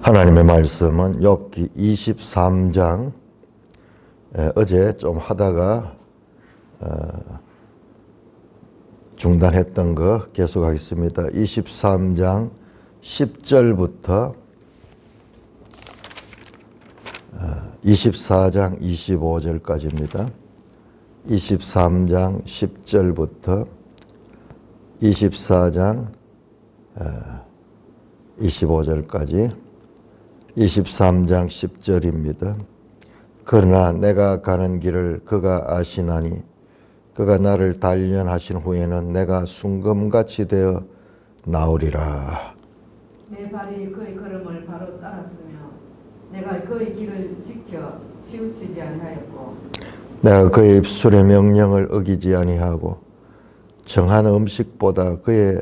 하나님의 말씀은 욥기 23장, 어제 좀 하다가 중단했던 거 계속하겠습니다. 23장 10절부터 24장 25절까지입니다. 23장 10절부터 24장 25절까지 23장 10절입니다. 그러나 내가 가는 길을 그가 아시나니 그가 나를 단련하신 후에는 내가 순금같이 되어 나오리라. 내 발이 그의 걸음을 바로 따랐으며 내가 그의 길을 지켜 치우치지 아니하였고 내가 그의 입술의 명령을 어기지 아니하고 정한 음식보다 그의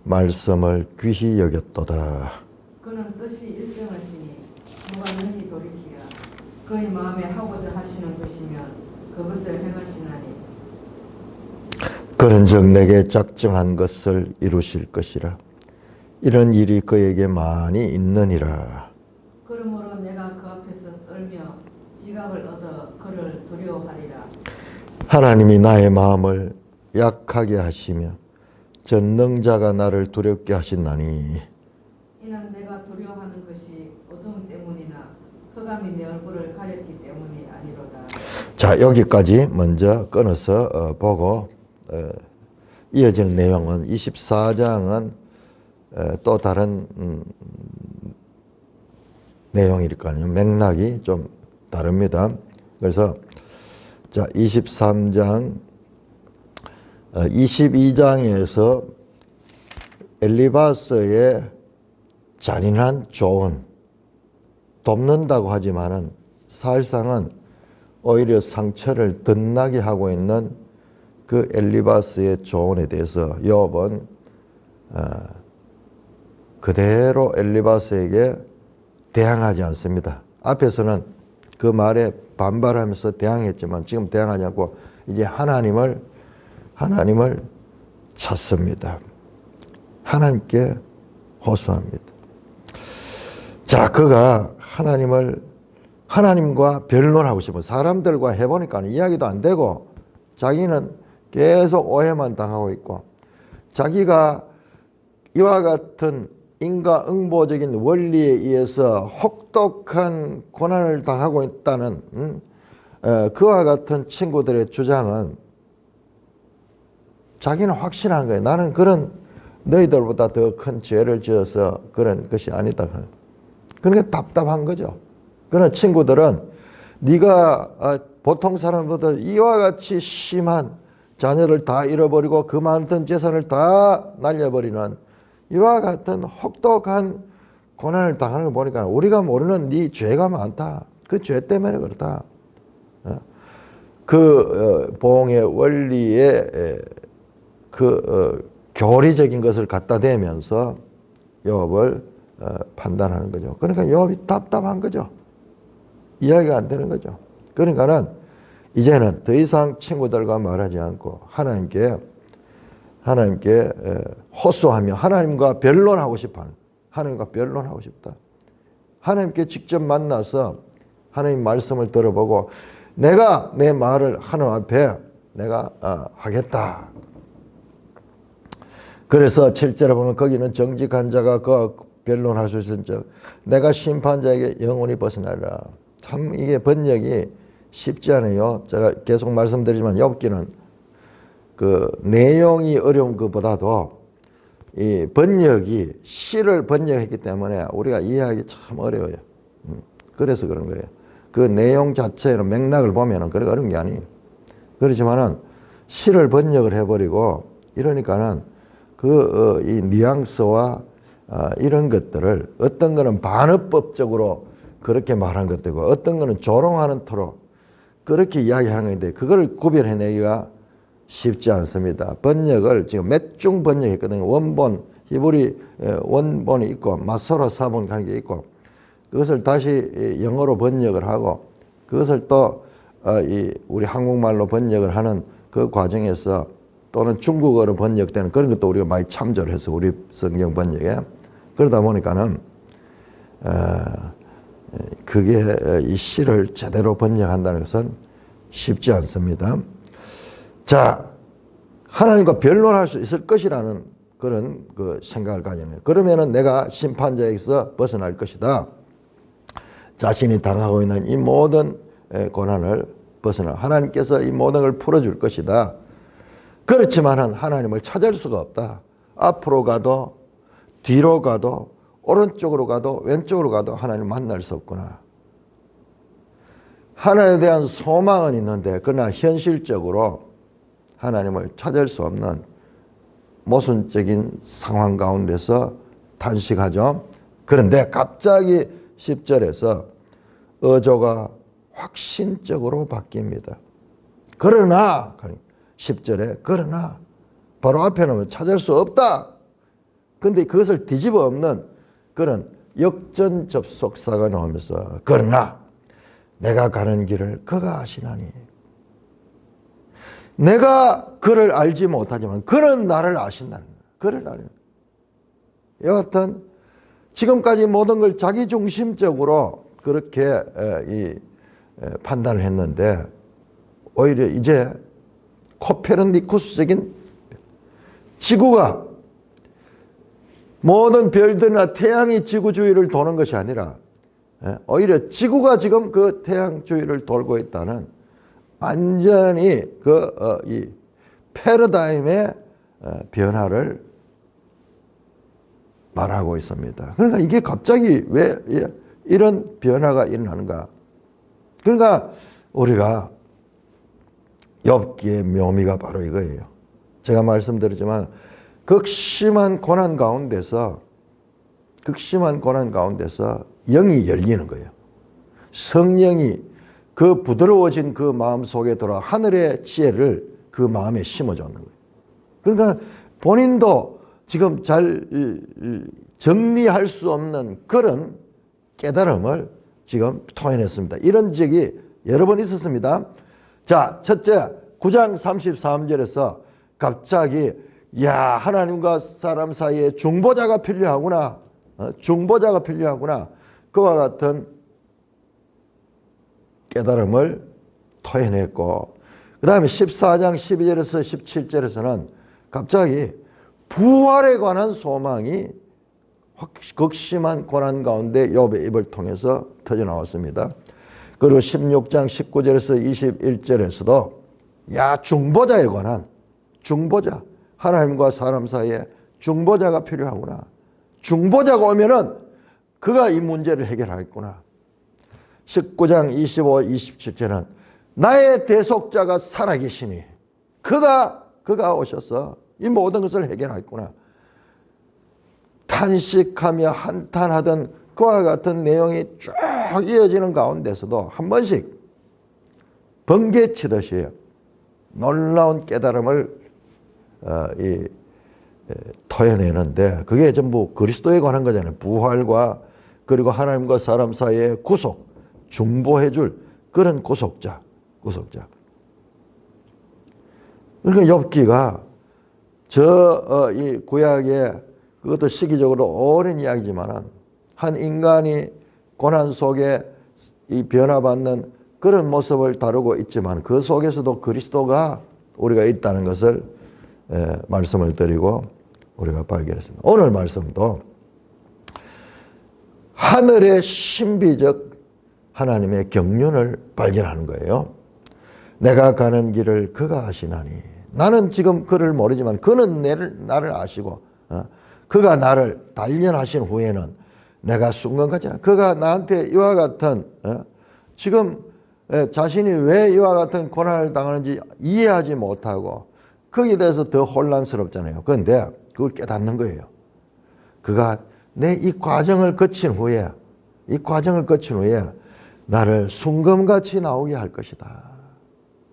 말씀을 귀히 여겼도다. 그는 뜻이 일정하시니 누가 능히 돌이키랴. 그의 마음에 하고자 하시는 것이면 그것을 행하시나니 그런즉 내게 작정한 것을 이루실 것이라. 이런 일이 그에게 많이 있느니라. 그러므로 내가 그 앞에서 떨며 지각을 얻어 그를 두려워하리라. 하나님이 나의 마음을 약하게 하시며 전능자가 나를 두렵게 하신다니. 이는 내가 두려워하는 것이 어두움 때문이나 흑암이 내 얼굴을 가렸기 때문이 아니로다. 자, 여기까지 먼저 끊어서 보고 이어지는 내용은 24장은 또 다른 내용이니까요. 맥락이 좀 다릅니다. 그래서 자, 23장 22장에서 엘리바스의 잔인한 조언, 돕는다고 하지만은 사실상은 오히려 상처를 덧나게 하고 있는 그 엘리바스의 조언에 대해서 욥은 그대로 엘리바스에게 대항하지 않습니다. 앞에서는 그 말에 반발하면서 대항했지만 지금 대항하지 않고 이제 하나님을 찾습니다. 하나님께 호소합니다. 자, 그가 하나님과 변론하고 싶어. 사람들과 해보니까 이야기도 안 되고 자기는 계속 오해만 당하고 있고 자기가 이와 같은 인과응보적인 원리에 의해서 혹독한 고난을 당하고 있다는 그와 같은 친구들의 주장은 자기는 확신한 거예요. 나는 그런 너희들보다 더 큰 죄를 지어서 그런 것이 아니다. 그러니까 답답한 거죠. 그러나 친구들은 네가 보통 사람보다 이와 같이 심한 자녀를 다 잃어버리고 그 많던 재산을 다 날려버리는 이와 같은 혹독한 고난을 당하는 걸 보니까 우리가 모르는 네 죄가 많다. 그 죄 때문에 그렇다. 그 보응의 원리에 교리적인 것을 갖다 대면서 욥을 판단하는 거죠. 그러니까 욥이 답답한 거죠. 이야기가 안 되는 거죠. 그러니까는 이제는 더 이상 친구들과 말하지 않고 하나님께 호소하며 하나님과 변론하고 싶어. 하나님과 변론하고 싶다. 하나님께 직접 만나서 하나님 말씀을 들어보고 내가 내 말을 하나님 앞에 내가 하겠다. 그래서 7절에 보면 거기는 정직한 자가 그 변론할 수 있은 적 내가 심판자에게 영원히 벗어나리라. 참 이게 번역이 쉽지 않아요. 제가 계속 말씀드리지만 욥기는 그 내용이 어려운 것보다도 이 번역이 시를 번역했기 때문에 우리가 이해하기 참 어려워요. 그래서 그런 거예요. 그 내용 자체의 맥락을 보면은 그렇게 어려운 게 아니에요. 그렇지만은 시를 번역을 해버리고 이러니까는 이 뉘앙스와 이런 것들을 어떤 거는 반어법적으로 그렇게 말한 것들이고 어떤 거는 조롱하는 토로 그렇게 이야기하는 건데 그걸 구별해내기가 쉽지 않습니다. 번역을 지금 몇 중 번역했거든요. 원본, 히브리 원본이 있고 마소라 사본 가는 게 있고 그것을 다시 영어로 번역을 하고 그것을 또 우리 한국말로 번역을 하는 그 과정에서 또는 중국어로 번역되는 그런 것도 우리가 많이 참조를 해서 우리 성경 번역에 그러다 보니까는 그게 이 시를 제대로 번역한다는 것은 쉽지 않습니다. 자, 하나님과 변론할 수 있을 것이라는 그런 그 생각을 가지는 거예요. 그러면은 내가 심판자에게서 벗어날 것이다. 자신이 당하고 있는 이 모든 고난을 벗어나 하나님께서 이 모든 걸 풀어줄 것이다. 그렇지만은 하나님을 찾을 수가 없다. 앞으로 가도 뒤로 가도 오른쪽으로 가도 왼쪽으로 가도 하나님을 만날 수 없구나. 하나님에 대한 소망은 있는데 그러나 현실적으로 하나님을 찾을 수 없는 모순적인 상황 가운데서 탄식하죠. 그런데 갑자기 10절에서 어조가 확신적으로 바뀝니다. 그러나 10절에 그러나 바로 앞에 놓으면 찾을 수 없다. 근데 그것을 뒤집어 엎는 그런 역전 접속사가 나오면서 그러나 내가 가는 길을 그가 아시나니 내가 그를 알지 못하지만 그는 나를 아신다는 거예요. 그를 알아요. 여하튼 지금까지 모든 걸 자기중심적으로 그렇게 판단을 했는데 오히려 이제 코페르니쿠스적인 지구가 모든 별들이나 태양이 지구 주위를 도는 것이 아니라 오히려 지구가 지금 그 태양 주위를 돌고 있다는 완전히 이 패러다임의 변화를 말하고 있습니다. 그러니까 이게 갑자기 왜 이런 변화가 일어나는가? 그러니까 우리가 욥기의 묘미가 바로 이거예요. 제가 말씀드렸지만 극심한 고난 가운데서 영이 열리는 거예요. 성령이 그 부드러워진 그 마음 속에 들어 하늘의 지혜를 그 마음에 심어주는 거예요. 그러니까 본인도 지금 잘 정리할 수 없는 그런 깨달음을 지금 토해냈습니다. 이런 적이 여러 번 있었습니다. 자, 첫째 9장 33절에서 갑자기 하나님과 사람 사이에 중보자가 필요하구나. 중보자가 필요하구나. 그와 같은 깨달음을 토해냈고 그 다음에 14장 12절에서 17절에서는 갑자기 부활에 관한 소망이 극심한 고난 가운데 욥의 입을 통해서 터져나왔습니다. 그리고 16장 19절에서 21절에서도 중보자에 관한 중보자 하나님과 사람 사이에 중보자가 필요하구나. 중보자가 오면은 그가 이 문제를 해결하겠구나. 19장 25, 27절은 나의 대속자가 살아계시니 그가 오셔서 이 모든 것을 해결하겠구나. 탄식하며 한탄하던 그와 같은 내용이 쭉 이어지는 가운데서도 한 번씩 번개치듯이 놀라운 깨달음을 토해내는데 그게 전부 그리스도에 관한 거잖아요. 부활과 그리고 하나님과 사람 사이의 구속, 중보해줄 그런 구속자. 그러니까 욥기가 이 구약의 그것도 시기적으로 오랜 이야기지만 한 인간이 고난 속에 이 변화받는 그런 모습을 다루고 있지만 그 속에서도 그리스도가 우리가 있다는 것을 말씀을 드리고 우리가 발견했습니다. 오늘 말씀도 하늘의 신비적 하나님의 경륜을 발견하는 거예요. 내가 가는 길을 그가 아시나니 나는 지금 그를 모르지만 그는 나를 아시고 그가 나를 단련하신 후에는 내가 순간같이 그가 나한테 이와 같은 지금 자신이 왜 이와 같은 고난을 당하는지 이해하지 못하고 거기에 대해서 더 혼란스럽잖아요. 그런데 그걸 깨닫는 거예요. 그가 내 이 과정을 거친 후에 나를 순금같이 나오게 할 것이다.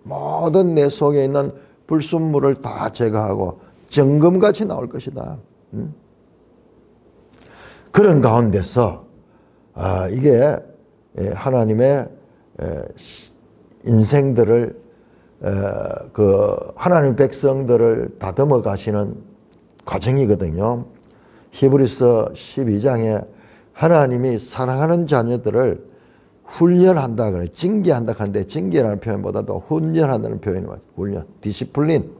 모든 내 속에 있는 불순물을 다 제거하고 정금같이 나올 것이다. 그런 가운데서 이게 하나님의 인생들을 하나님 백성들을 다듬어 가시는 과정이거든요. 히브리서 12장에 하나님이 사랑하는 자녀들을 훈련한다 그래. 징계한다 하는데 징계라는 표현보다도 훈련한다는 표현이 맞아요. 훈련, 디시플린,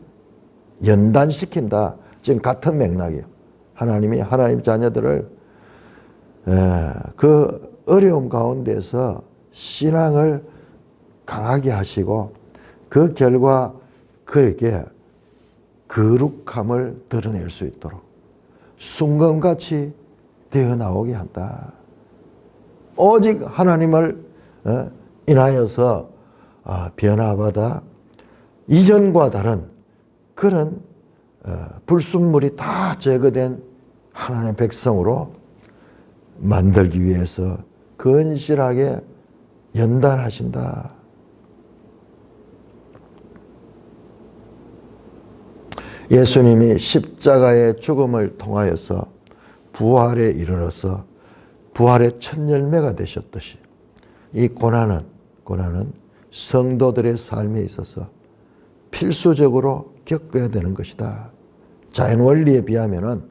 연단시킨다. 지금 같은 맥락이에요. 하나님이 하나님 자녀들을 그 어려움 가운데서 신앙을 강하게 하시고 그 결과 그에게 거룩함을 드러낼 수 있도록 순금같이 되어 나오게 한다. 오직 하나님을 인하여서 변화받아 이전과 다른 그런 불순물이 다 제거된 하나님의 백성으로 만들기 위해서 건실하게 연단하신다. 예수님이 십자가의 죽음을 통하여서 부활에 이르러서 부활의 첫 열매가 되셨듯이 이 고난은 성도들의 삶에 있어서 필수적으로 겪어야 되는 것이다. 자연 원리에 비하면은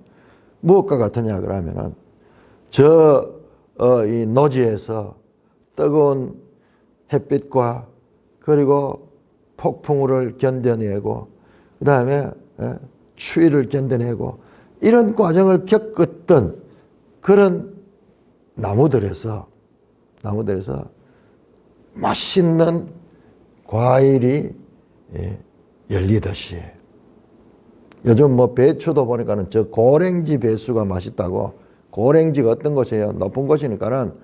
무엇과 같으냐 그러면은 이 노지에서 뜨거운 햇빛과 그리고 폭풍우를 견뎌내고 그 다음에 추위를 견뎌내고 이런 과정을 겪었던 그런 나무들에서 맛있는 과일이 열리듯이 요즘 뭐 배추도 보니까는 저 고랭지 배수가 맛있다고. 고랭지가 어떤 곳이에요? 높은 곳이니까는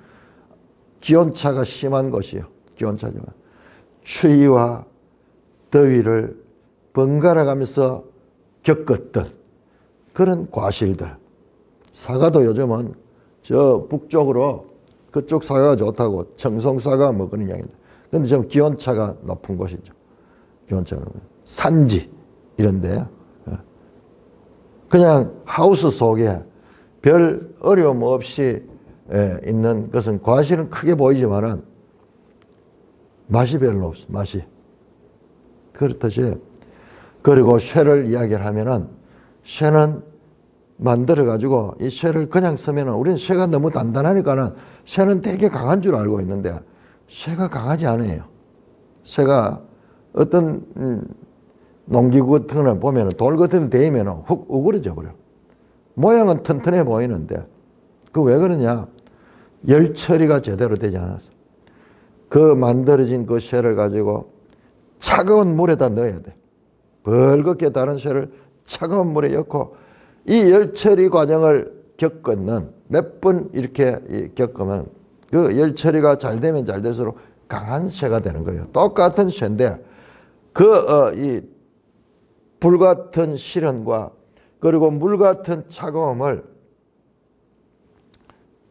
기온차가 심한 곳이에요. 기온차지만 추위와 더위를 번갈아 가면서 겪었던 그런 과실들. 사과도 요즘은 저 북쪽으로 그쪽 사과가 좋다고 청송사과 뭐 그런 이야기인데 근데 좀 기온차가 높은 곳이죠. 기온차는 산지 이런 데요. 그냥 하우스 속에 별 어려움 없이 있는 것은 과실은 크게 보이지만은 맛이 별로 없어. 맛이. 그렇듯이 그리고 쇠를 이야기를 하면은 쇠는 만들어 가지고 이 쇠를 그냥 쓰면은 우리는 쇠가 너무 단단하니까는 쇠는 되게 강한 줄 알고 있는데 쇠가 강하지 않아요. 쇠가 어떤 농기구 같은 걸 보면은 돌 같은 데 대면은 훅 우그러져 버려. 모양은 튼튼해 보이는데 그 왜 그러냐? 열 처리가 제대로 되지 않았어. 그 만들어진 그 쇠를 가지고 차가운 물에다 넣어야 돼. 벌겋게 다른 쇠를 차가운 물에 넣고 이 열 처리 과정을 겪는 몇 번 이렇게 겪으면 그 열 처리가 잘 되면 잘 될수록 강한 쇠가 되는 거예요. 똑같은 쇠인데 이 불같은 시련과 그리고 물 같은 차가움을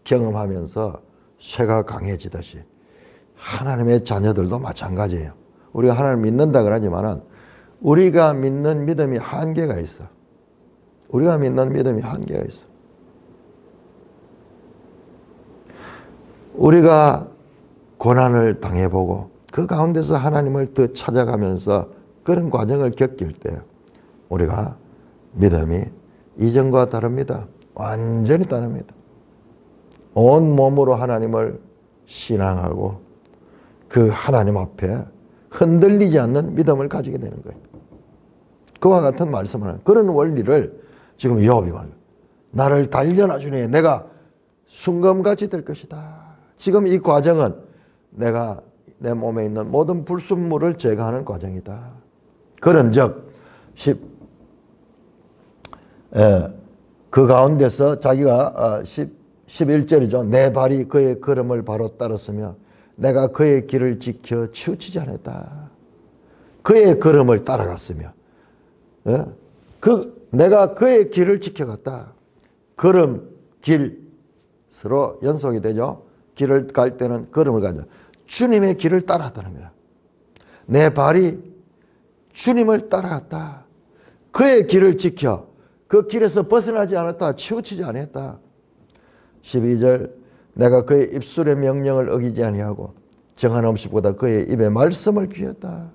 경험하면서 쇠가 강해지듯이 하나님의 자녀들도 마찬가지예요. 우리가 하나님을 믿는다 그러지만은 우리가 믿는 믿음이 한계가 있어. 우리가 믿는 믿음이 한계가 있어. 우리가 고난을 당해보고 그 가운데서 하나님을 더 찾아가면서 그런 과정을 겪을 때 우리가 믿음이 이전과 다릅니다. 완전히 다릅니다. 온 몸으로 하나님을 신앙하고 그 하나님 앞에 흔들리지 않는 믿음을 가지게 되는 거예요. 그와 같은 말씀을 하는 그런 원리를 지금 요압이 말해요. 나를 단련하 주니 내가 순금같이 될 것이다. 지금 이 과정은 내가 내 몸에 있는 모든 불순물을 제거하는 과정이다. 그런즉 그 가운데서 자기가 11절이죠. 내 발이 그의 걸음을 바로 따랐으며 내가 그의 길을 지켜 치우치지 않았다. 그의 걸음을 따라갔으며 내가 그의 길을 지켜갔다. 걸음, 길 서로 연속이 되죠. 길을 갈 때는 걸음을 가죠. 주님의 길을 따라갔다는 거야. 내 발이 주님을 따라갔다. 그의 길을 지켜 그 길에서 벗어나지 않았다. 치우치지 않았다. 12절 내가 그의 입술의 명령을 어기지 아니하고 정한 음식보다 그의 입의 말씀을 귀했다.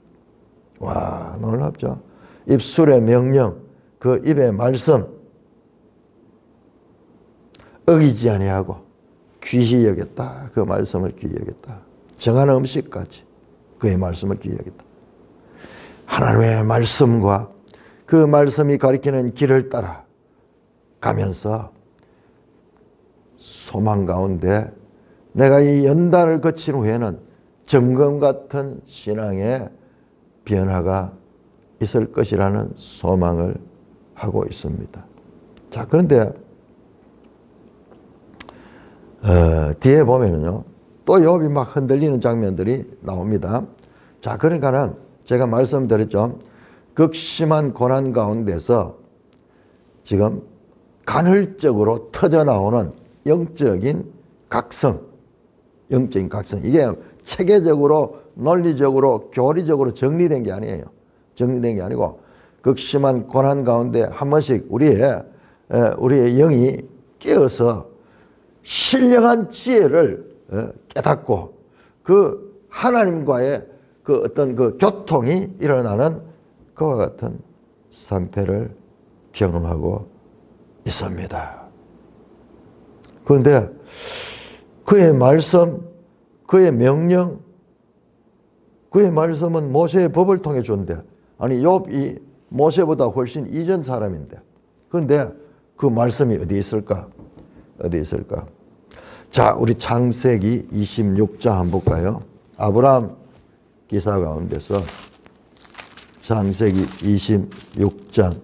와, 놀랍죠. 입술의 명령, 그 입의 말씀 어기지 아니하고 귀히 여겼다. 그 말씀을 귀히 여겼다. 정한 음식까지 그의 말씀을 귀히 여겼다. 하나님의 말씀과 그 말씀이 가리키는 길을 따라 가면서 소망 가운데 내가 이 연단을 거친 후에는 정금 같은 신앙의 변화가 있을 것이라는 소망을 하고 있습니다. 자, 그런데 뒤에 보면은요, 또 욥이 막 흔들리는 장면들이 나옵니다. 자, 그러니까는 제가 말씀드렸죠. 극심한 고난 가운데서 지금 간헐적으로 터져 나오는 영적인 각성. 이게 체계적으로, 논리적으로, 교리적으로 정리된 게 아니에요. 정리된 게 아니고 극심한 고난 가운데 한 번씩 우리의 영이 깨어서 신령한 지혜를 깨닫고 그 하나님과의 그 어떤 그 교통이 일어나는 그와 같은 상태를 경험하고 있습니다. 그런데 그의 말씀, 그의 명령, 그의 말씀은 모세의 법을 통해 준대. 아니, 욥이 모세보다 훨씬 이전 사람인데. 그런데 그 말씀이 어디 있을까? 어디 있을까? 자, 우리 창세기 26장 한번 볼까요? 아브라함 기사 가운데서 창세기 26장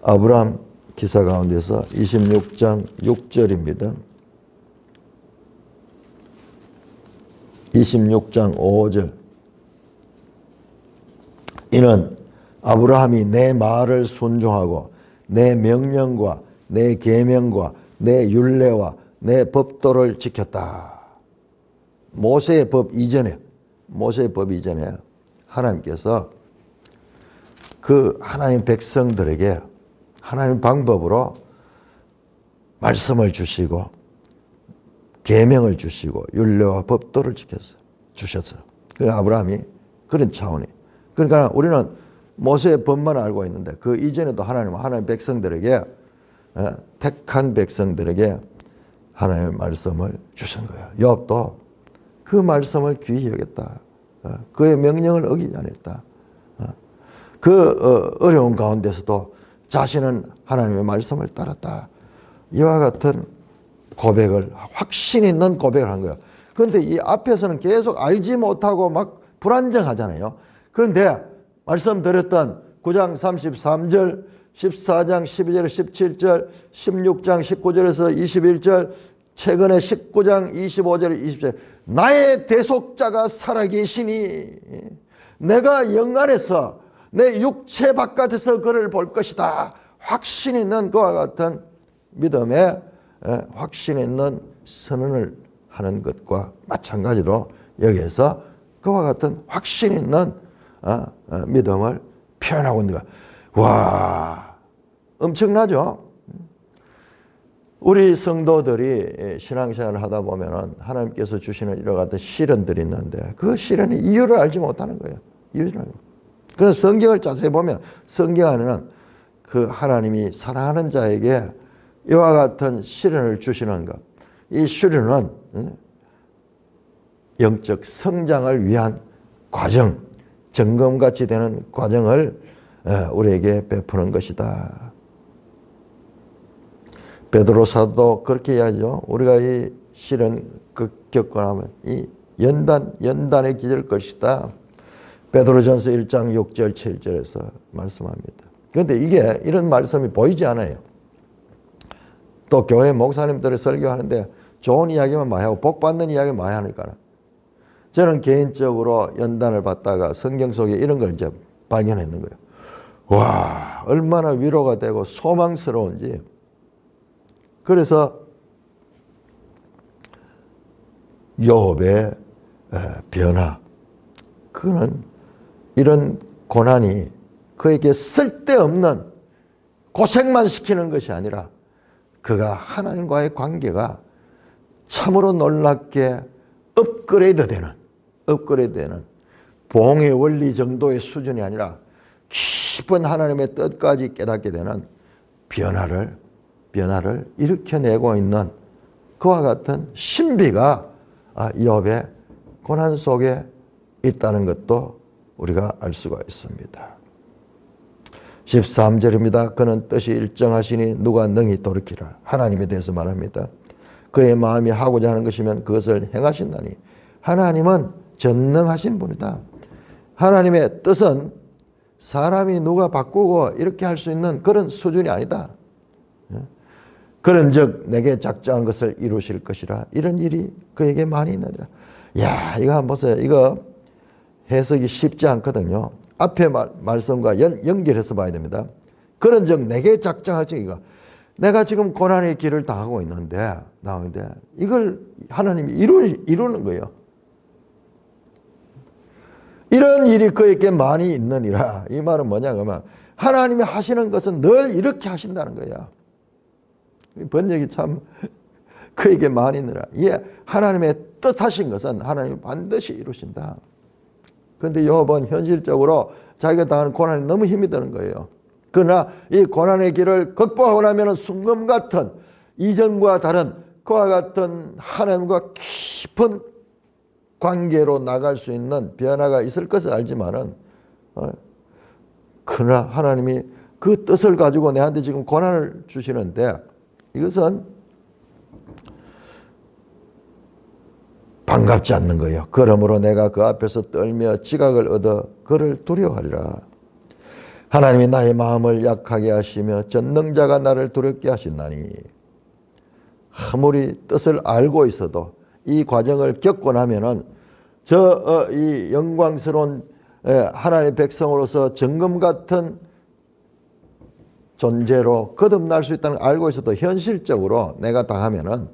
아브라함 기사 가운데서 26장 6절입니다. 26장 5절. 이는 아브라함이 내 말을 순종하고 내 명령과 내 계명과 내 율례와 내 법도를 지켰다. 모세의 법 이전에 하나님께서 그 하나님 백성들에게 하나님 방법으로 말씀을 주시고 계명을 주시고 율례와 법도를 주셨어요. 그 아브라함이 그런 차원이. 그러니까 우리는 모세의 법만 알고 있는데 그 이전에도 하나님 백성들에게 택한 백성들에게 하나님의 말씀을 주신 거예요. 욥도 그 말씀을 귀히 여겼다. 그의 명령을 어기지 않았다. 그 어려운 가운데서도 자신은 하나님의 말씀을 따랐다. 이와 같은 고백을, 확신 있는 고백을 한 거예요. 그런데 이 앞에서는 계속 알지 못하고 막 불안정하잖아요. 그런데 말씀드렸던 9장 33절, 14장 12절, 17절, 16장 19절에서 21절, 최근에 19장 25절, 20절, 나의 대속자가 살아계시니 내가 영안에서 내 육체 바깥에서 그를 볼 것이다. 확신 있는 그와 같은 믿음에 확신 있는 선언을 하는 것과 마찬가지로 여기에서 그와 같은 확신 있는 믿음을 표현하고 있는 거야. 와, 엄청나죠? 우리 성도들이 신앙생활을 하다 보면은 하나님께서 주시는 이와 같은 시련들이 있는데 그 시련의 이유를 알지 못하는 거예요. 이유를. 그래서 성경을 자세히 보면 성경 안에는 그 하나님이 사랑하는 자에게 이와 같은 시련을 주시는 것. 이 시련은 영적 성장을 위한 과정, 점검같이 되는 과정을 우리에게 베푸는 것이다. 베드로 사도도 그렇게 이야기하죠. 우리가 이 시련 겪고 나면 이 연단의 기절 것이다. 베드로전서 1장 6절 7절에서 말씀합니다. 그런데 이게 이런 말씀이 보이지 않아요. 또 교회 목사님들이 설교하는데 좋은 이야기만 많이 하고 복 받는 이야기 많이 하니까 저는 개인적으로 연단을 받다가 성경 속에 이런 걸 이제 발견했는 거예요. 와, 얼마나 위로가 되고 소망스러운지. 그래서 욥의 변화, 그는 이런 고난이 그에게 쓸데없는 고생만 시키는 것이 아니라 그가 하나님과의 관계가 참으로 놀랍게 업그레이드되는 봉의 원리 정도의 수준이 아니라 깊은 하나님의 뜻까지 깨닫게 되는 변화를 일으켜내고 있는 그와 같은 신비가 욥의 고난 속에 있다는 것도 우리가 알 수가 있습니다. 13절입니다. 그는 뜻이 일정하시니 누가 능히 돌이키라. 하나님에 대해서 말합니다. 그의 마음이 하고자 하는 것이면 그것을 행하신다니. 하나님은 전능하신 분이다. 하나님의 뜻은 사람이 누가 바꾸고 이렇게 할 수 있는 그런 수준이 아니다. 그런즉 내게 작정한 것을 이루실 것이라. 이런 일이 그에게 많이 있느니라. 야, 이거 한번 보세요. 이거 해석이 쉽지 않거든요. 앞에 말씀과 연결해서 봐야 됩니다. 그런즉 내게 작정하지. 이거 내가 지금 고난의 길을 당하고 있는데 이걸 하나님이 이루는 거예요. 이런 일이 그에게 많이 있느니라. 이 말은 뭐냐 그러면 하나님이 하시는 것은 늘 이렇게 하신다는 거야. 번역이 참 그에게 많이 있느라. 예, 하나님의 뜻하신 것은 하나님이 반드시 이루신다. 그런데 욥은 현실적으로 자기가 당하는 고난이 너무 힘이 드는 거예요. 그러나 이 고난의 길을 극복하고 나면 순금 같은 이전과 다른 그와 같은 하나님과 깊은 관계로 나갈 수 있는 변화가 있을 것을 알지만은 그러나 하나님이 그 뜻을 가지고 내한테 지금 고난을 주시는데 이것은 반갑지 않는 거예요. 그러므로 내가 그 앞에서 떨며 지각을 얻어 그를 두려워하리라. 하나님이 나의 마음을 약하게 하시며 전능자가 나를 두렵게 하신다니. 아무리 뜻을 알고 있어도 이 과정을 겪고 나면은 이 영광스러운 하나님의 백성으로서 정금 같은 존재로 거듭날 수 있다는 걸 알고 있어도 현실적으로 내가 당하면은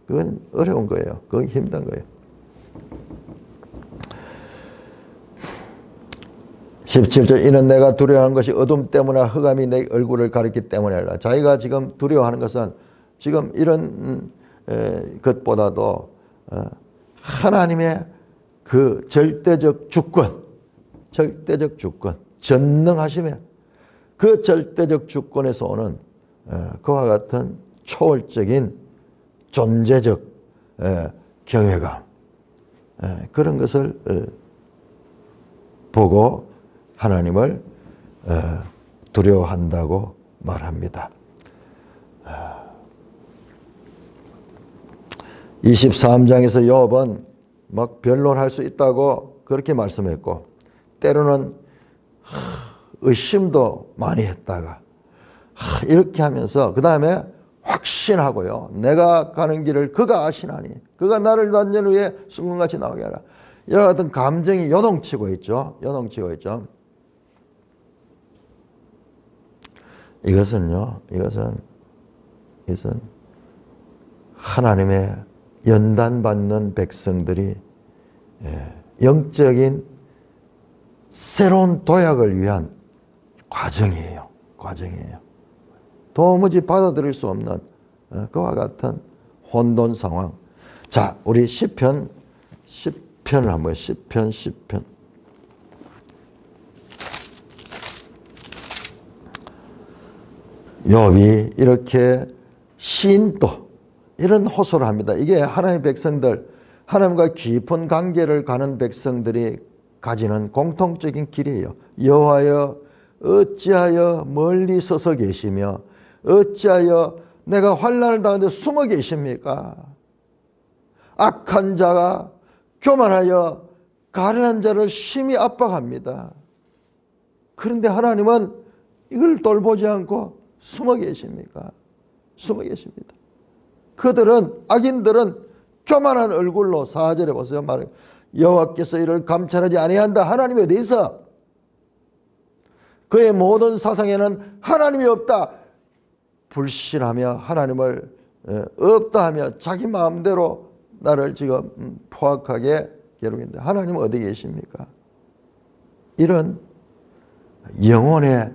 그건 어려운 거예요. 그건 힘든 거예요. 17절 이는 내가 두려워하는 것이 어둠 때문에 흑암이 내 얼굴을 가리기 때문이라. 자기가 지금 두려워하는 것은 지금 이런 것보다도 하나님의 그 절대적 주권, 전능하심에 그 절대적 주권에서 오는 그와 같은 초월적인 존재적 경외감, 그런 것을 보고 하나님을 두려워한다고 말합니다. 23장에서 욥은 막 변론할 수 있다고 그렇게 말씀했고 때로는 의심도 많이 했다가 이렇게 하면서 그 다음에 확신하고요. 내가 가는 길을 그가 아시나니 그가 나를 단전 후에 순금같이 나오게 하라. 이와 같은 감정이 요동치고 있죠. 이것은 하나님의 연단받는 백성들이 영적인 새로운 도약을 위한 과정이에요. 도무지 받아들일 수 없는 그와 같은 혼돈 상황. 자, 우리 시편을 한번 시편. 욥이 이렇게 시인도 이런 호소를 합니다. 이게 하나님의 백성들, 하나님과 깊은 관계를 가는 백성들이 가지는 공통적인 길이에요. 여호와여 어찌하여 멀리 서서 계시며 어찌하여 내가 환난을 당하는데 숨어 계십니까? 악한 자가 교만하여 가련한 자를 심히 압박합니다. 그런데 하나님은 이걸 돌보지 않고 숨어 계십니까? 숨어 계십니다. 악인들은 교만한 얼굴로 4절에 보세요. 말해요. 여호와께서 이를 감찰하지 아니한다. 하나님에 대해서 그의 모든 사상에는 하나님이 없다. 불신하며 하나님을 없다 하며 자기 마음대로 나를 지금 포악하게 괴롭히는데 하나님은 어디 계십니까? 이런 영혼의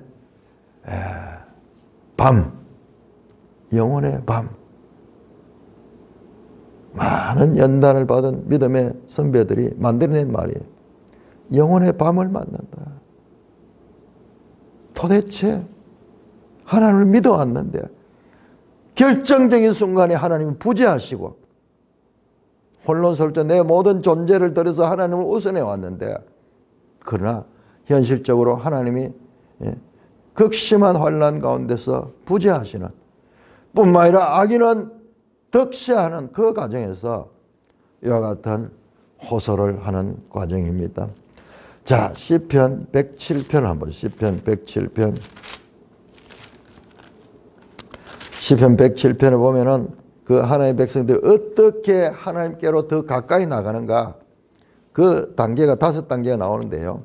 밤, 많은 연단을 받은 믿음의 선배들이 만들어낸 말이에요. 영혼의 밤을 만난다. 도대체 하나님을 믿어왔는데 결정적인 순간에 하나님이 부재하시고 혼론설정 내 모든 존재를 들여서 하나님을 우선해 왔는데, 그러나 현실적으로 하나님이 극심한 환난 가운데서 부재하시는, 뿐만 아니라 악인은 득세하는 그 과정에서 이와 같은 호소를 하는 과정입니다. 자, 시편 107편 한번, 시편 107편. 시편 107편에 보면은 그 하나님의 백성들이 어떻게 하나님께로 더 가까이 나가는가, 그 단계가 5단계가 나오는데요.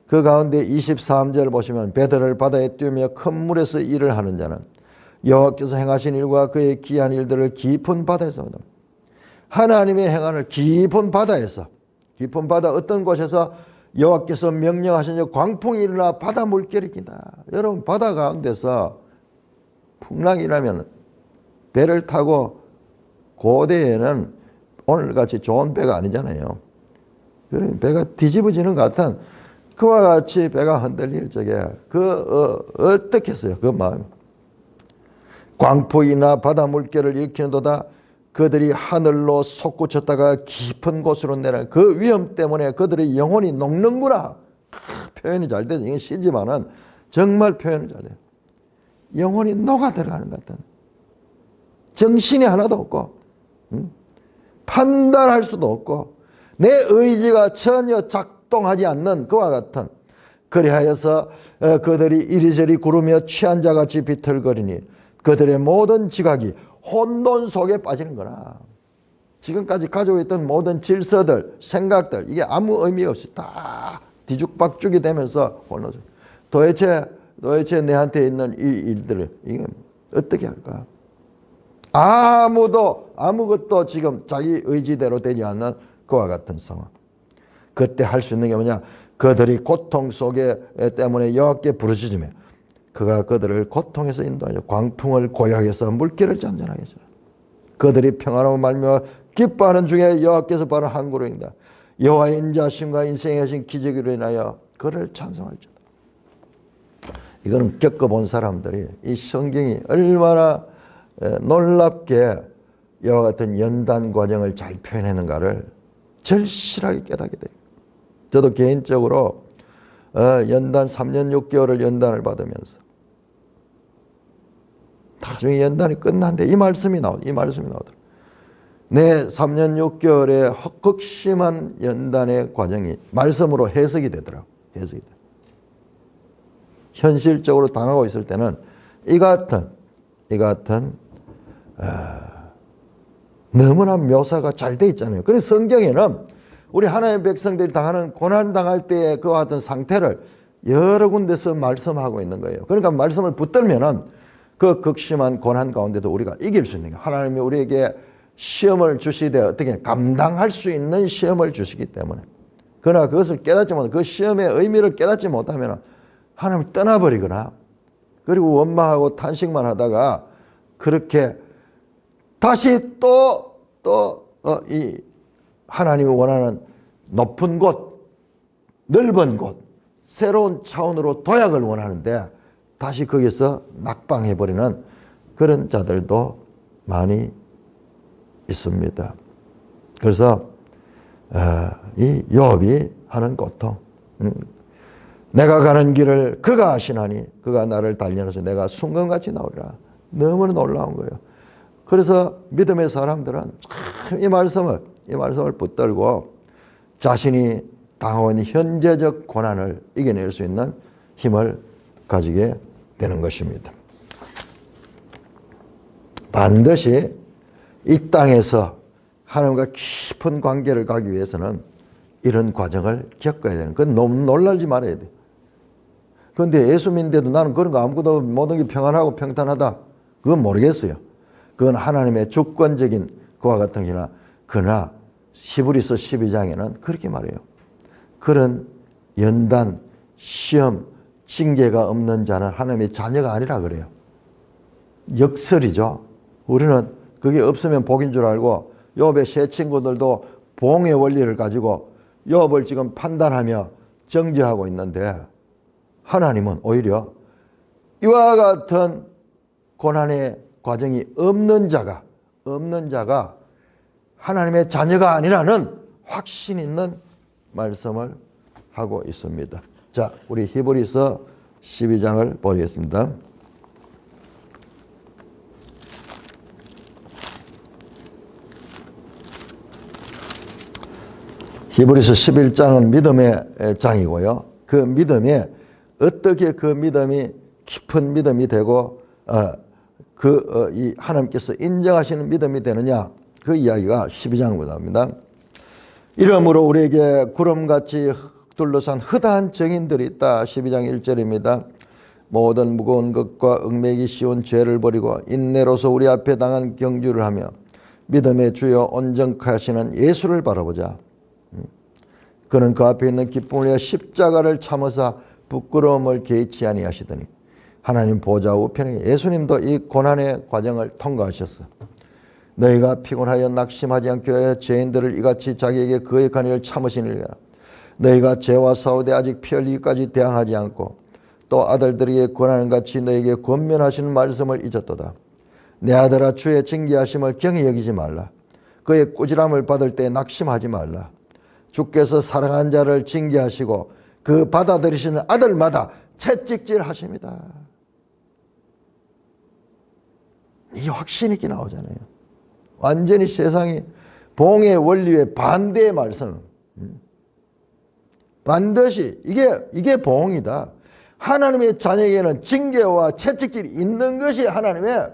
그 가운데 23절 보시면, 배들을 바다에 띄우며 큰 물에서 일을 하는 자는 여호와께서 행하신 일과 그의 기한 일들을 깊은 바다에서, 하나님의 행한을 깊은 바다에서, 깊은 바다 어떤 곳에서 여호와께서 명령하신 광풍이 일어나 바다 물결이 긴다. 여러분, 바다 가운데서 풍랑이 일어나면 배를 타고, 고대에는 오늘같이 좋은 배가 아니잖아요. 그러니 배가 뒤집어지는 것 같은 그와 같이 배가 흔들릴 적에 어떻게 했어요? 그 마음. 광풍이나 바다 물결을 일으키는도다. 그들이 하늘로 솟구쳤다가 깊은 곳으로 내려, 그 위험 때문에 그들의 영혼이 녹는구나. 표현이 잘 되죠. 이게 시지만은 정말 표현이 잘 돼요. 영혼이 녹아 들어가는 것 같은, 정신이 하나도 없고, 판단할 수도 없고, 내 의지가 전혀 작동하지 않는 그와 같은, 그리하여서 그들이 이리저리 구르며 취한 자같이 비틀거리니 그들의 모든 지각이 혼돈 속에 빠지는 거라. 지금까지 가지고 있던 모든 질서들, 생각들, 이게 아무 의미 없이 다 뒤죽박죽이 되면서 혼돈 속에, 도대체 내한테 있는 이 일들을 이게 어떻게 할까? 아무것도 지금 자기 의지대로 되지 않는 그와 같은 상황. 그때 할 수 있는 게 뭐냐? 그들이 고통 속에 때문에 여호와께 부르짖으며 그가 그들을 고통에서 인도하여 광풍을 고요하게서 물결을 잔잔하게 하시라. 그들이 평안하고 말며 기뻐하는 중에 여호와께서 바로 한 구름이다. 여호와의 인자하심과 인생의 하신 기적으로 인하여 그를 찬송할지어다. 이거는 겪어본 사람들이 이 성경이 얼마나 놀랍게 이와 같은 연단 과정을 잘 표현하는가를 절실하게 깨닫게 돼요. 저도 개인적으로 연단 3년 6개월을 연단을 받으면서 나중에 연단이 끝났는데 이 말씀이 나오더라고요. 내 3년 6개월의 극심한 연단의 과정이 말씀으로 해석이 되더라고요. 해석이 돼. 현실적으로 당하고 있을 때는 이 같은 너무나 묘사가 잘 돼 있잖아요. 그래서 성경에는 우리 하나님의 백성들이 당하는 고난 당할 때의 그와 같은 상태를 여러 군데서 말씀하고 있는 거예요. 그러니까 말씀을 붙들면은 그 극심한 고난 가운데도 우리가 이길 수 있는 거예요. 하나님이 우리에게 시험을 주시되 어떻게 감당할 수 있는 시험을 주시기 때문에, 그러나 그것을 깨닫지 못하면, 그 시험의 의미를 깨닫지 못하면 하나님을 떠나버리거나, 그리고 원망하고 탄식만 하다가 그렇게 다시 이 하나님이 원하는 높은 곳, 넓은 곳, 새로운 차원으로 도약을 원하는데 다시 거기서 낙방해버리는 그런 자들도 많이 있습니다. 그래서 이 욥이 하는 고통, 내가 가는 길을 그가 아시나니 그가 나를 단련해서 내가 순금같이 나오리라. 너무나 놀라운 거예요. 그래서 믿음의 사람들은 참 이 말씀을 붙들고 자신이 당하고 있는 현재적 고난을 이겨낼 수 있는 힘을 가지게 되는 것입니다. 반드시 이 땅에서 하나님과 깊은 관계를 가기 위해서는 이런 과정을 겪어야 되는, 그건 너무 놀라지 말아야 돼. 그런데 예수 믿는데도 나는 그런 거 아무것도 모든 게 평안하고 평탄하다, 그건 모르겠어요. 그건 하나님의 주권적인 그와 같은 기나, 그러나 히브리서 12장에는 그렇게 말해요. 그런 연단, 시험, 징계가 없는 자는 하나님의 자녀가 아니라 그래요. 역설이죠. 우리는 그게 없으면 복인 줄 알고 욥의 세 친구들도 봉의 원리를 가지고 욥을 지금 판단하며 정죄하고 있는데, 하나님은 오히려 이와 같은 고난의 과정이 없는 자가 하나님의 자녀가 아니라는 확신 있는 말씀을 하고 있습니다. 자, 우리 히브리서 12장을 보겠습니다. 히브리서 11장은 믿음의 장이고요. 그 믿음에 어떻게 그 믿음이 깊은 믿음이 되고 이 하나님께서 인정하시는 믿음이 되느냐, 그 이야기가 12장으로 나옵니다. 이러므로 우리에게 구름같이 둘러싼 허다한 증인들이 있다. 12장 1절입니다. 모든 무거운 것과 얽매이기 쉬운 죄를 버리고 인내로서 우리 앞에 당한 경주를 하며 믿음의 주여 온전하시는 예수를 바라보자. 그는 그 앞에 있는 기쁨을 위하여 십자가를 참으사 부끄러움을 개의치 아니하시더니 하나님 보좌 우편에 예수님도 이 고난의 과정을 통과하셨어. 너희가 피곤하여 낙심하지 않게 하여 죄인들을 이같이 자기에게 거역한 일을 참으시느니라. 너희가 죄와 싸우되 아직 피 흘리기까지 대항하지 않고 또 아들들에게 권하는 같이 너희에게 권면하시는 말씀을 잊었도다. 내 아들아, 주의 징계하심을 경히 여기지 말라. 그의 꾸지람을 받을 때 낙심하지 말라. 주께서 사랑한 자를 징계하시고 그 받아들이시는 아들마다 채찍질 하십니다. 이 확신 있게 나오잖아요. 완전히 세상이 봉의 원리에 반대의 말씀. 반드시 이게 봉이다. 하나님의 자녀에게는 징계와 채찍질이 있는 것이 하나님의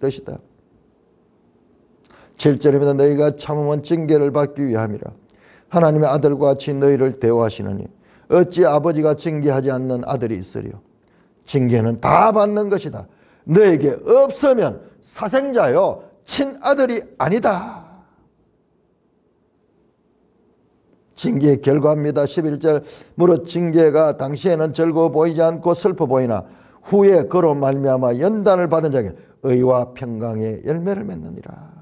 뜻이다. 7절입니다. 너희가 참으면 징계를 받기 위함이라. 하나님의 아들과 같이 너희를 대우하시느니 어찌 아버지가 징계하지 않는 아들이 있으리요. 징계는 다 받는 것이다. 너에게 없으면 사생자요 친아들이 아니다. 징계의 결과입니다. 11절 무릇 징계가 당시에는 즐거워 보이지 않고 슬퍼 보이나 후에 그로 말미암아 연단을 받은 자에게 의와 평강의 열매를 맺느니라.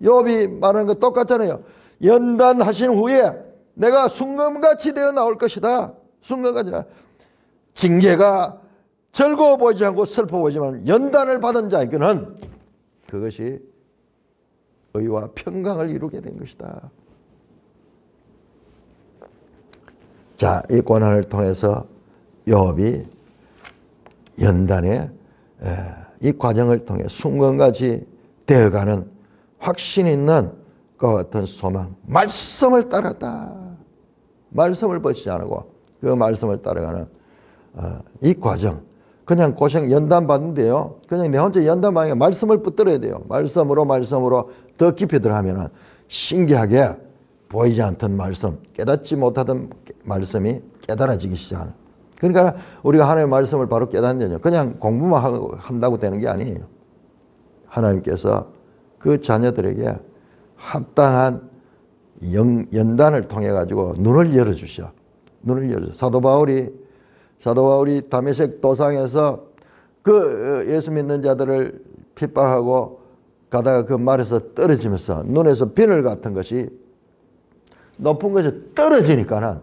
욥이 말하는 거 똑같잖아요. 연단하신 후에 내가 순금같이 되어 나올 것이다. 순금같이. 징계가 즐거워 보이지 않고 슬퍼 보이지만 연단을 받은 자에게는 그것이 의와 평강을 이루게 된 것이다. 자, 이 고난을 통해서 욥이 연단의 이 과정을 통해 순금같이 되어가는 확신 있는 것 같은 소망, 말씀을 따랐다. 말씀을 버티지 않고 그 말씀을 따라가는 이 과정. 그냥 고생 연단 받는데요. 그냥 내 혼자 연단 받는 게 말씀을 붙들어야 돼요. 말씀으로 더 깊이 들어가면 신기하게 보이지 않던 말씀, 깨닫지 못하던 말씀이 깨달아지기 시작하는. 그러니까 우리가 하나님의 말씀을 바로 깨닫는요. 그냥 공부만 한다고 되는 게 아니에요. 하나님께서 그 자녀들에게 합당한 연단을 통해 가지고 눈을 열어주셔. 눈을 열어줘. 사도 바울이 다메섹 도상에서 그 예수 믿는 자들을 핍박하고 가다가 그 말에서 떨어지면서 눈에서 비늘 같은 것이 높은 것이 떨어지니까는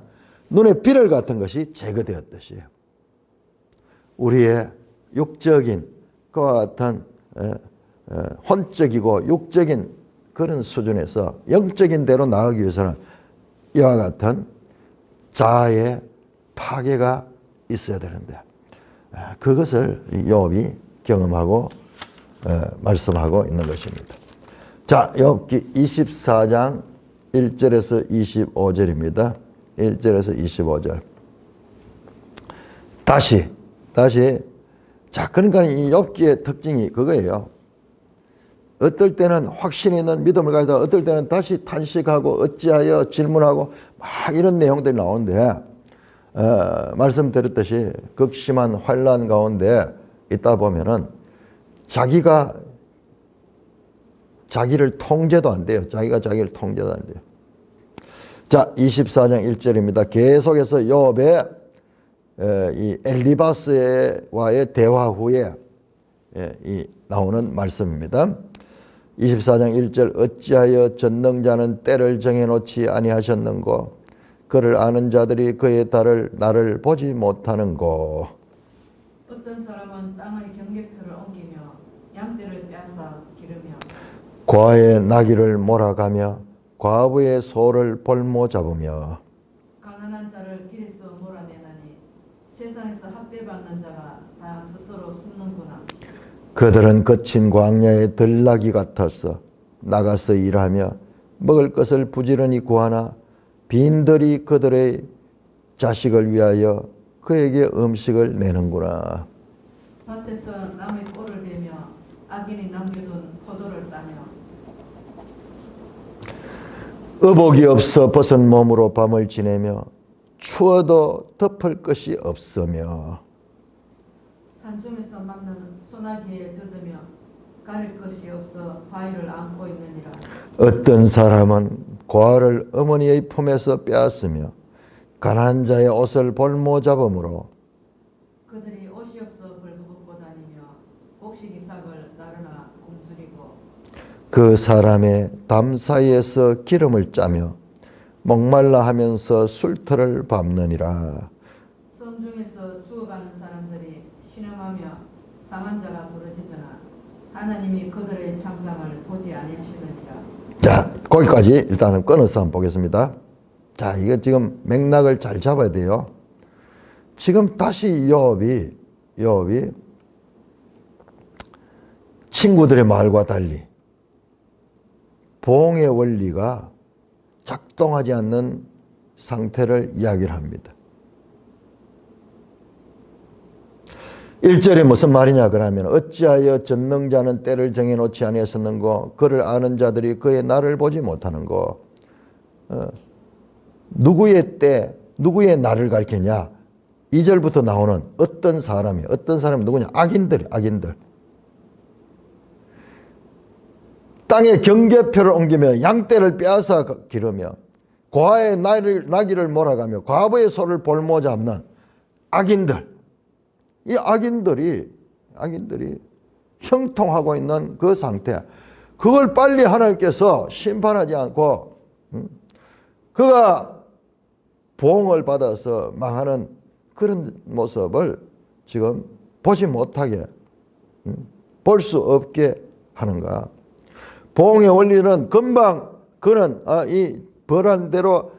눈에 비늘 같은 것이 제거되었듯이 우리의 육적인 그와 같은 혼적이고 육적인 그런 수준에서 영적인 대로 나가기 위해서는 이와 같은 자아의 파괴가 있어야 되는데 그것을 욥이 경험하고 말씀하고 있는 것입니다. 자, 욥기 24장 1절에서 25절입니다. 1절에서 25절. 다시 자, 그러니까 이 욥기의 특징이 그거예요. 어떨 때는 확신 있는 믿음을 가지다 어떨 때는 다시 탄식하고 어찌하여 질문하고 막 이런 내용들이 나오는데 말씀드렸듯이 극심한 환난 가운데 있다 보면은 자기가 자기를 통제도 안 돼요. 자기가 자기를 통제도 안 돼요. 자, 24장 1절입니다. 계속해서 욥의 이 엘리바스와의 대화 후에 이 나오는 말씀입니다. 24장 1절 어찌하여 전능자는 때를 정해놓지 아니하셨는고 그를 아는 자들이 그의 달을 나를 보지 못하는고. 어떤 사람은 땅의 경계표를 옮기며 양떼를 빼앗아 기르며 과의 나귀를 몰아가며 과부의 소를 볼모 잡으며 가난한 자를 길에서 몰아내나니 세상에서 학대받는 자가 다 스스로 숨는구나. 그들은 거친 광야의 들나귀 같아서 나가서 일하며 먹을 것을 부지런히 구하나 빈들이 그들의 자식을 위하여 그에게 음식을 내는구나. 밭에서 남의 꼴을 베며 악인이 남겨둔 포도를 따며 의복이 없어 벗은 몸으로 밤을 지내며 추워도 덮을 것이 없으며 산중에서 만나는 소나기에 젖으며 가릴 것이 없어 바위를 안고 있느니라. 어떤 사람은 과를 어머니의 품에서 빼앗으며 가난한 자의 옷을 볼모 잡음으로 그들이 옷이 없어 벌거벗고 다니며 곡식 이삭을 나르나 굶주리고 그 사람의 담 사이에서 기름을 짜며 목말라 하면서 술터를 밟느니라. 섬 중에서 죽어가는 사람들이 신음하며 상한 자가 부러지잖아. 하나님이 그들의 참상을 보지 아니하시느니라. 자, 거기까지 일단은 끊어서 한번 보겠습니다. 자, 이거 지금 맥락을 잘 잡아야 돼요. 지금 다시 요압이 친구들의 말과 달리 보응의 원리가 작동하지 않는 상태를 이야기를 합니다. 1절에 무슨 말이냐 그러면 어찌하여 전능자는 때를 정해놓지 아니하였는고 그를 아는 자들이 그의 날을 보지 못하는고. 누구의 때 누구의 날을 가리키냐. 2절부터 나오는 어떤 사람이 누구냐. 악인들. 땅에 경계표를 옮기며 양떼를 빼앗아 기르며 과의 나귀를 몰아가며 과부의 소를 볼모 잡는 악인들. 이 악인들이 형통하고 있는 그 상태. 그걸 빨리 하나님께서 심판하지 않고 그가 보응을 받아서 망하는 그런 모습을 지금 보지 못하게 볼 수 없게 하는가. 보응의 원리는 금방 그는 이 벌한 대로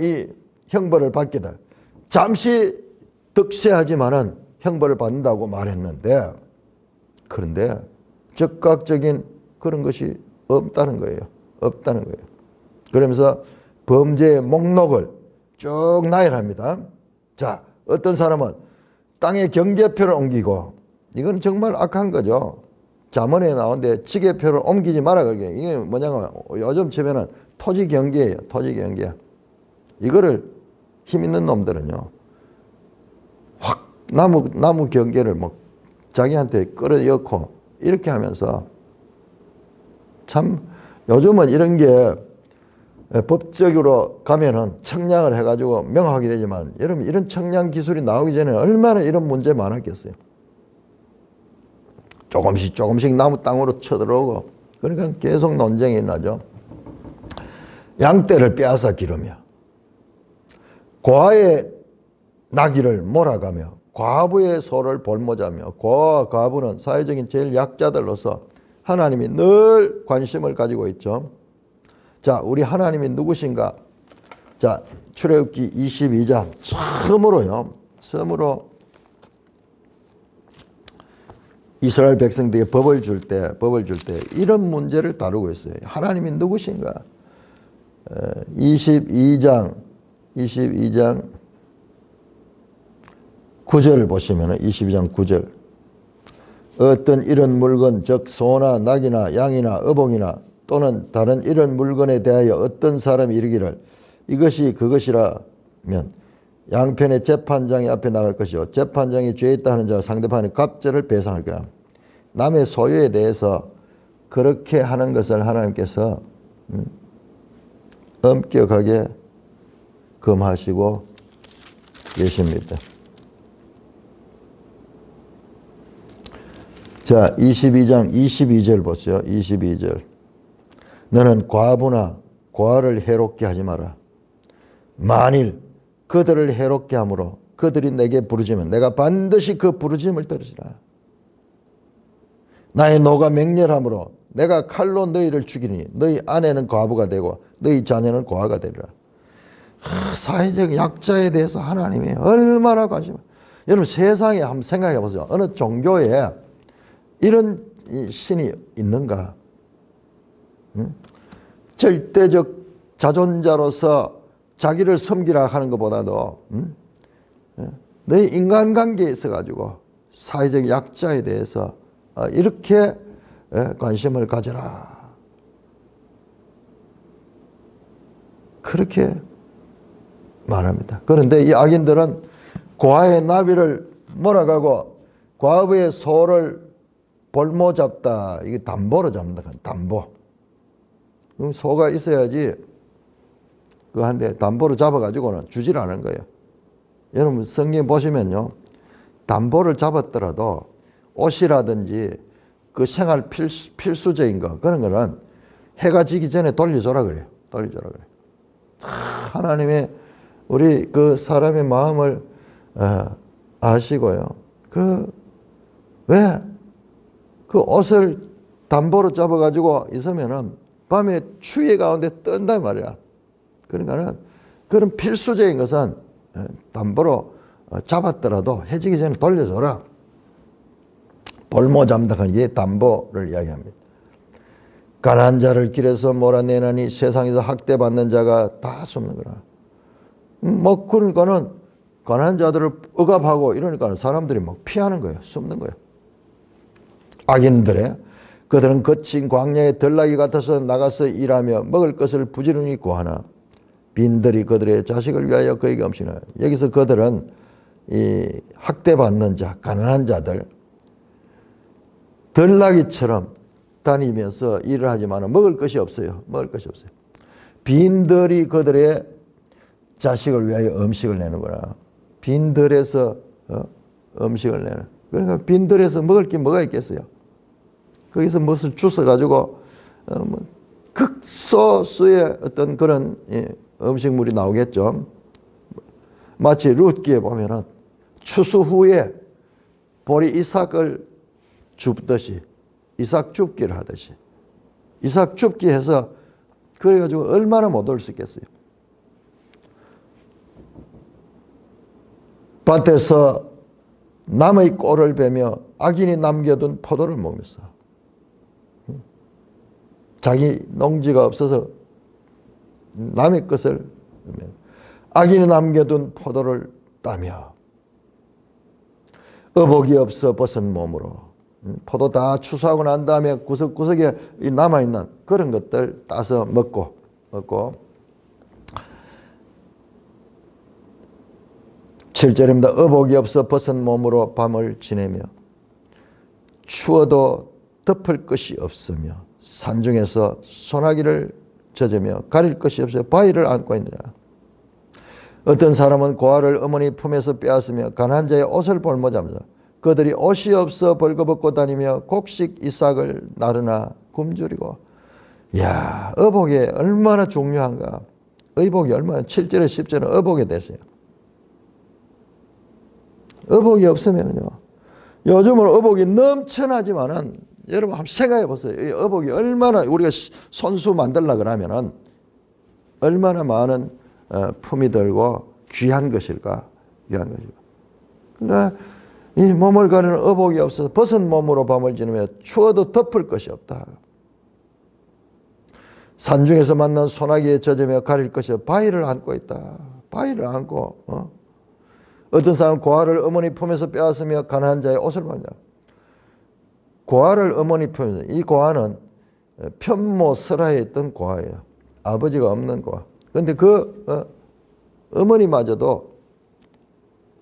이 형벌을 받게 돼. 잠시 득세하지만은 형벌을 받는다고 말했는데 그런데 즉각적인 그런 것이 없다는 거예요. 그러면서 범죄의 목록을 쭉 나열합니다. 자, 어떤 사람은 땅에 경계표를 옮기고 이건 정말 악한 거죠. 잠언에 나오는데 지게표를 옮기지 마라 그게. 이게 뭐냐면 요즘 치면은 토지 경계예요. 이거를 힘 있는 놈들은요. 확 나무 경계를 뭐 자기한테 끌어넣고 이렇게 하면서 참 요즘은 이런 게 법적으로 가면은 청량을 해가지고 명확하게 되지만 여러분 이런 청량 기술이 나오기 전에 얼마나 이런 문제 많았겠어요. 조금씩 나무 땅으로 쳐들어오고 그러니까 계속 논쟁이 나죠. 양떼를 빼앗아 기르며 과의 나귀를 몰아가며 과부의 소를 볼모자며 과부는 사회적인 제일 약자들로서 하나님이 늘 관심을 가지고 있죠. 자, 우리 하나님이 누구신가? 자, 출애굽기 22장 처음으로 이스라엘 백성들에게 법을 줄 때 이런 문제를 다루고 있어요. 하나님이 누구신가? 22장 9절을 보시면 22장 9절 어떤 이런 물건 즉 소나 낙이나 양이나 어봉이나 또는 다른 이런 물건에 대하여 어떤 사람이 이르기를 이것이 그것이라면 양편의 재판장이 앞에 나갈 것이요 재판장이 죄 있다 하는 자가 상대방의 갑절을 배상할 거야. 남의 소유에 대해서 그렇게 하는 것을 하나님께서 엄격하게 금하시고 계십니다. 자, 22장 22절 보세요. 22절. 너는 과부나 과를 해롭게 하지 마라. 만일 그들을 해롭게 함으로 그들이 내게 부르짖으면 내가 반드시 그 부르짖음을 들으리라. 나의 노가 맹렬함으로 내가 칼로 너희를 죽이니 너희 아내는 과부가 되고 너희 자녀는 고아가 되리라. 사회적 약자에 대해서 하나님이 얼마나 여러분 세상에 한번 생각해 보세요. 어느 종교에 이런 신이 있는가? 절대적 자존자로서 자기를 섬기라 하는 것보다도 너희 인간관계에 있어가지고 사회적 약자에 대해서 이렇게 관심을 가져라. 그렇게 말합니다. 그런데 이 악인들은 고아의 나비를 몰아가고 과부의 소를 볼모 잡다. 이게 담보로 잡는다. 담보. 소가 있어야지 그한테 담보로 잡아가지고는 주질 않은 거예요. 여러분 성경 보시면요. 담보를 잡았더라도 옷이라든지 그 생활 필수적인 거 그런 거는 해가 지기 전에 돌려줘라 그래요. 돌려줘라 그래요. 하나님의 우리 그 사람의 마음을 아시고요. 왜 그 옷을 담보로 잡아가지고 있으면은 밤에 추위 가운데 뜬다 말이야. 그러니까는 그런 필수적인 것은 담보로 잡았더라도 해지기 전에 돌려줘라. 볼모 잠dak한 게 담보를 이야기합니다. 가난한 자를 길에서 몰아내나니 세상에서 학대받는 자가 다 숨는 거라. 뭐 그러니까는 가난한 자들을 억압하고 이러니까 사람들이 막 피하는 거예요. 숨는 거예요. 악인들의 그들은 거친 광야의 들나귀 같아서 나가서 일하며 먹을 것을 부지런히 구하나 빈들이 그들의 자식을 위하여 그에게 엄시나. 여기서 그들은 이 학대받는 자, 가난한 자들 들나귀처럼 다니면서 일을 하지만 먹을 것이 없어요. 먹을 것이 없어요. 빈들이 그들의 자식을 위하여 음식을 내는구나. 빈들에서 음식을 내는. 그러니까 빈들에서 먹을 게 뭐가 있겠어요? 거기서 무엇을 주워가지고 극소수의 어떤 그런 음식물이 나오겠죠. 마치 룻기에 보면은 추수 후에 보리 이삭을 줍듯이 이삭 줍기를 하듯이 이삭 줍기 해서 그래가지고 얼마나 못 올 수 있겠어요. 밭에서 남의 꼴을 베며 악인이 남겨둔 포도를 먹으면서 자기 농지가 없어서 남의 것을 악인이 남겨둔 포도를 따며 의복이 없어 벗은 몸으로 포도 다 추수하고 난 다음에 구석구석에 남아있는 그런 것들 따서 먹고 7절입니다. 의복이 없어 벗은 몸으로 밤을 지내며 추워도 덮을 것이 없으며 산중에서 소나기를 젖으며 가릴 것이 없어 바위를 안고 있느라. 어떤 사람은 고아를 어머니 품에서 빼앗으며 가난한 자의 옷을 볼모자면서 그들이 옷이 없어 벌거벗고 다니며 곡식 이삭을 나르나 굶주리고. 이야, 의복이 얼마나 중요한가. 의복이 얼마나 7절에 10절은 의복에 대해서요. 의복이 없으면요. 요즘은 의복이 넘쳐나지만은 여러분 한번 생각해 보세요. 이 의복이 얼마나 우리가 손수 만들려고 그러면은 얼마나 많은 품이 들고 귀한 것일까? 귀한 것일까? 그러니까 이 몸을 가리는 의복이 없어서 벗은 몸으로 밤을 지내며 추워도 덮을 것이 없다. 산중에서 만난 소나기에 젖으며 가릴 것이 없다. 바위를 안고 있다. 바위를 안고 어떤 사람은 고아를 어머니 품에서 빼앗으며 가난한 자의 옷을 받는다. 고아를 어머니 품에서, 이 고아는 편모 설하에 있던 고아예요. 아버지가 없는 고아. 그런데 그 어머니마저도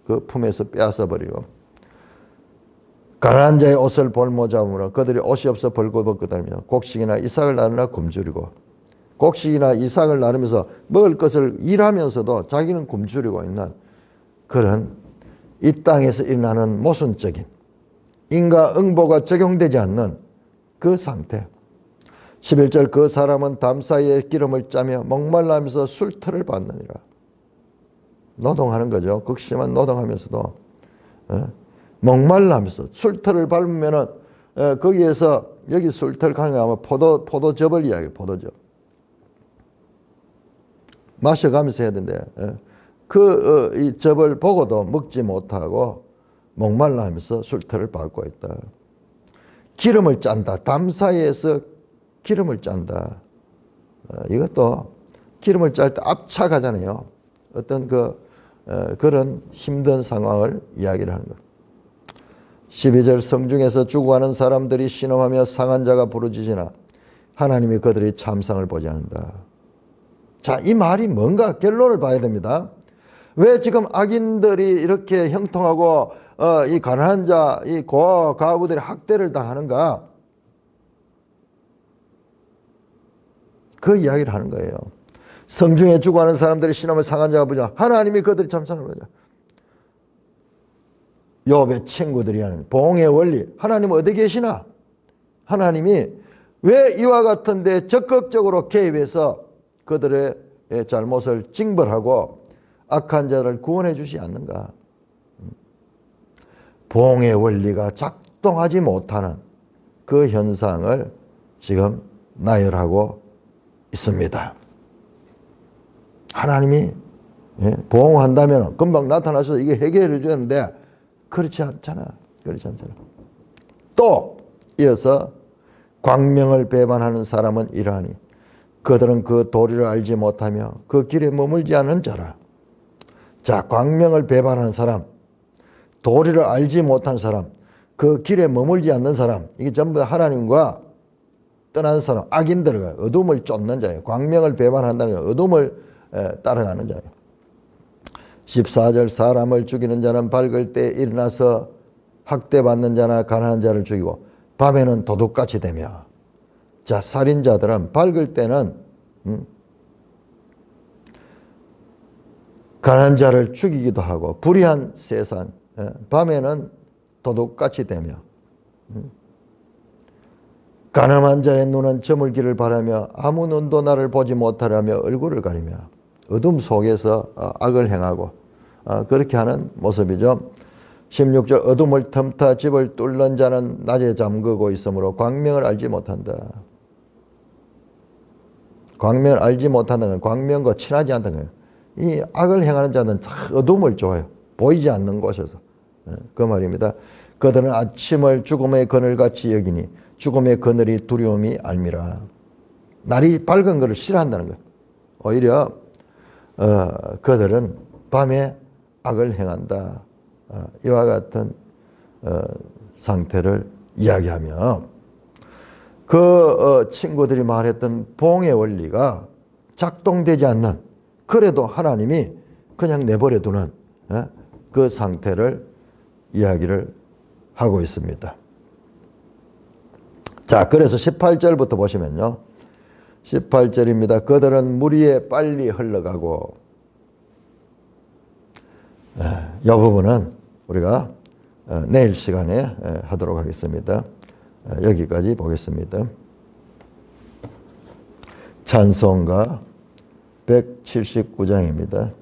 그 품에서 빼앗아 버리고 가난한 자의 옷을 볼모잡으므로 그들이 옷이 없어 벌거벗고 다니며 곡식이나 이삭을 나르나 굶주리고. 곡식이나 이삭을 나르면서 먹을 것을 일하면서도 자기는 굶주리고 있는 그런 이 땅에서 일어나는 모순적인 인과응보가 적용되지 않는 그 상태. 11절 그 사람은 담 사이에 기름을 짜며 목말라하면서 술터를 받느니라. 노동하는 거죠. 극심한 노동하면서도 목말라 하면서 술터를 밟으면은 거기에서 여기 술터를 가는 거 아마 포도즙을 이야기해요. 포도즙. 마셔가면서 해야 되는데 이 즙을 보고도 먹지 못하고 목말라 하면서 술터를 밟고 있다. 기름을 짠다. 담 사이에서 기름을 짠다. 이것도 기름을 짤 때 압착하잖아요. 어떤 그런 힘든 상황을 이야기를 하는 거예요. 12절 성중에서 죽어가는 사람들이 신음하며 상한 자가 부르짖으나 하나님이 그들의 참상을 보지 않는다. 자, 이 말이 뭔가 결론을 봐야 됩니다. 왜 지금 악인들이 이렇게 형통하고 이 가난한 자, 이 고아부들이 학대를 당하는가? 그 이야기를 하는 거예요. 성중에 죽어가는 사람들이 신음을 상한 자가 부르짖으나 하나님이 그들의 참상을 보지 않는다. 욥의 친구들이 하는 봉의 원리. 하나님 어디 계시나? 하나님이 왜 이와 같은 데 적극적으로 개입해서 그들의 잘못을 징벌하고 악한 자를 구원해 주지 않는가? 봉의 원리가 작동하지 못하는 그 현상을 지금 나열하고 있습니다. 하나님이 보응한다면 금방 나타나셔서 이게 해결해 주는데 그렇지 않잖아. 그렇지 않잖아. 또 이어서 광명을 배반하는 사람은 이러하니 그들은 그 도리를 알지 못하며 그 길에 머물지 않은 자라. 자, 광명을 배반하는 사람, 도리를 알지 못한 사람, 그 길에 머물지 않는 사람, 이게 전부 다 하나님과 떠난 사람, 악인들과 어둠을 쫓는 자예요. 광명을 배반한다는 건 어둠을 따라가는 자예요. 14절 사람을 죽이는 자는 밝을 때 일어나서 학대받는 자나 가난한 자를 죽이고 밤에는 도둑같이 되며. 자, 살인자들은 밝을 때는 가난한 자를 죽이기도 하고 불의한 세상, 밤에는 도둑같이 되며 가늠한 자의 눈은 저물기를 바라며 아무 눈도 나를 보지 못하려며 얼굴을 가리며 어둠 속에서 악을 행하고 그렇게 하는 모습이죠. 16절 어둠을 틈타 집을 뚫는 자는 낮에 잠그고 있으므로 광명을 알지 못한다. 광명을 알지 못한다는 건 광명과 친하지 않다는 거예요. 이 악을 행하는 자는 어둠을 좋아해요. 보이지 않는 곳에서. 그 말입니다. 그들은 아침을 죽음의 그늘같이 여기니 죽음의 그늘이 두려움이 알미라. 날이 밝은 것을 싫어한다는 거예요. 오히려 그들은 밤에 악을 행한다. 이와 같은 상태를 이야기하며 그 친구들이 말했던 봉의 원리가 작동되지 않는, 그래도 하나님이 그냥 내버려 두는 그 상태를 이야기를 하고 있습니다. 자, 그래서 18절부터 보시면요. 18절입니다. 그들은 물 위에 빨리 흘러가고, 이 부분은 우리가 내일 시간에 하도록 하겠습니다. 여기까지 보겠습니다. 찬송가 179장입니다.